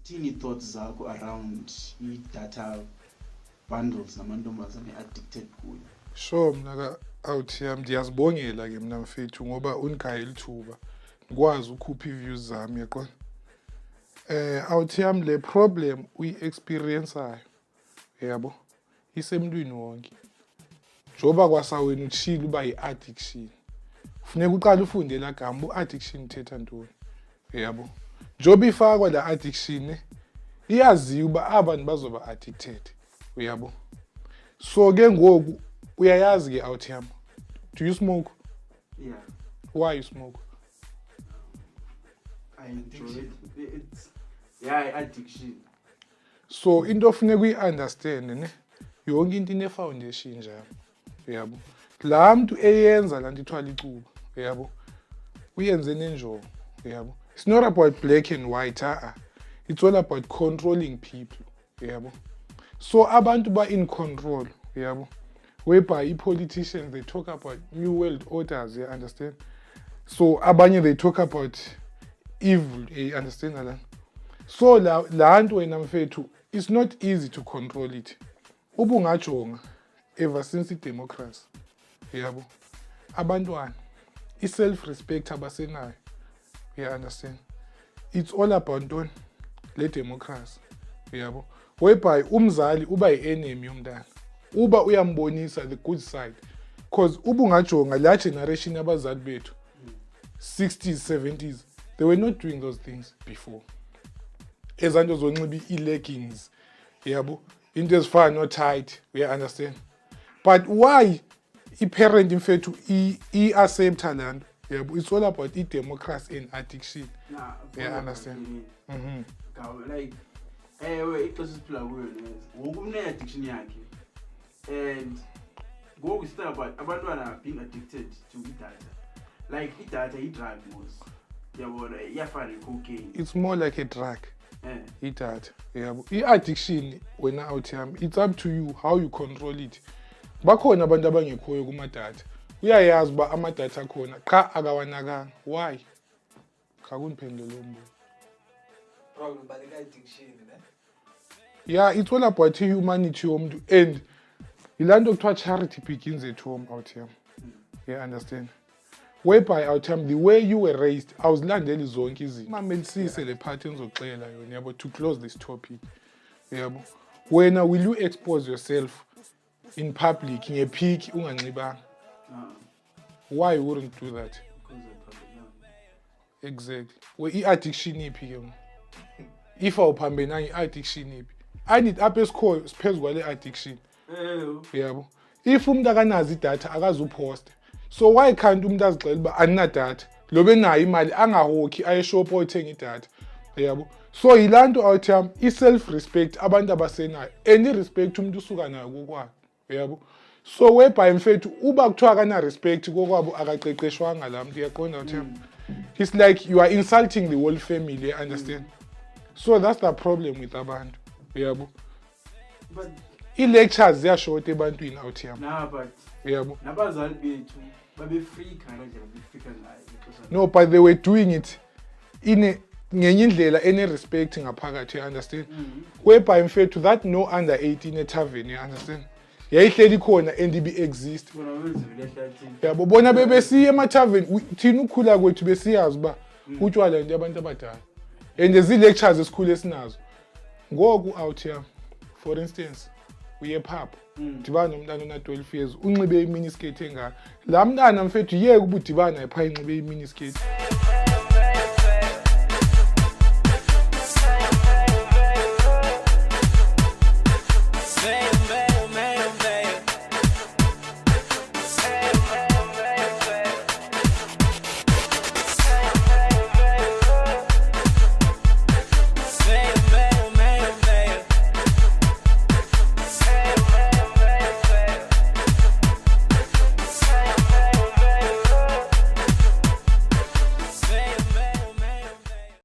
Tini thoughts zakho around data bundles namantombazane addicted kuyo? Sure, mna out yami ndiyazibongela ke mna mfethu ngoba unigayela ithuba ngikwazi ukhupha iviews zami yaqona. Out yami le problem uyi-experienceayo yabo isemntwini wonke. Njoba kwasawena utshila uba yi-addiction. Kufuneka uqale ufunde la gama u-addiction uthetha ntoni yabo. Njoba ifakwa la addiction iyaziwa uba abantu bazoba addicted uyabo. So ke ngoku uyayazi ke out yami. Do you smoke? Yeah. Why you smoke? I enjoy it. It's addiction. So into ofuneka uyi-understand ne yonke into ine-foundation njalo uyabo. La muntu eyenza la nto ithwala icuba uyabo. Uyenze nenjongo uyabo. It's not about black and white, it's all about controlling people uyabo. So abantu ba in control uyabo. Whereby politicians they talk about new world orders, you understand? So abanye they talk about evil, you understand that? So la nto wena mfethu it's not easy to control it. Ubungajonga ever since democracy yabo. Abantwana self respect abasenayo, you understand? It's all about ntoni le democracy yabo. Whereby umzali uba yi-enemy yomntana uba uyambonisa the good side, because ubungajonga la generation abazali bethu 60s 70s they were not doing those things before. Ezanto zonxiba i-leggings yabo, into ezifana no-tight, you understand? But why i-parent mfethu i-accepta la nto yabo? It's all about i-democracy and addiction. You understand? Like ewe ixesha siphila kuyo ngoku une-addiction yakhe and ngoku it's about abantwana being addicted to i-data. Like i-data i-drug mos yabona iyafana ne-cocaine. It's more like a drug. I-data yabo. I-addiction wena out yami it's up to you how you control it. Bakhona abantu abangekhoyo kuma-data. Uyayazi uba ama-data akhona qha akawanakanga. Why? Kakundiphendule lo mbuzo. Problem but the addiction, ne? Yeah, it's all about humanity yomuntu and ilanto kuthiwa charity begins at home out here. You understand? Whereby out here the way you were raised, awuzilandeli zonke izinto. Mamelisise le part engizoxela yona yabo to close this topic. Yabo. Wena will you expose yourself in public ngephiki unganxibanga? Why you wouldn't do that? Exactly. We i-addiction iphi ke? If awuphambena i-addiction iphi? I need apha esikhoyo siphezu kwale addiction. Yabo. If umuntu akanazi idatha akazuposta. So why can't umuntu azixela uba anina-data? Lobe nayo imali angahokhi ayeshop oyithenga idatha. Yabo. So yilanto out yami i-self respect abantu abasenayo and i-respect umuntu usuka nayo kokwakhe. Yabo. So whereby mfethu uba kuthiwa kana respect kokwabo akaqeqeshwanga la muntu uyaqonda out yami. It's like you are insulting the whole family, you understand? So that's the problem with abantu. Yabo. But i-lectures ziyashort ebantwini out here. Nah, but Yabo. nabazali bethu babe-free kanje befika ngayo. No, but they were doing it in ngenye indlela ene-respect ngaphakathi, you understand? Whereby mfethu that no under 18 e-tavern, you understand? Yayihleli khona and ibi-exist. Yabo, bona bebesiya ema-tavern, thina ukukhula kwethu besiyazi uba utshwala into yabantu abadala. And ezi-lectures esikhulu esinazo. Ngoku out here, for instance, uye pub, dibana nomntana ona-12 years, unxibe iminiskirt engaka. La mntana mfethu yeke uba udibana phaa inxibe iminiskirt.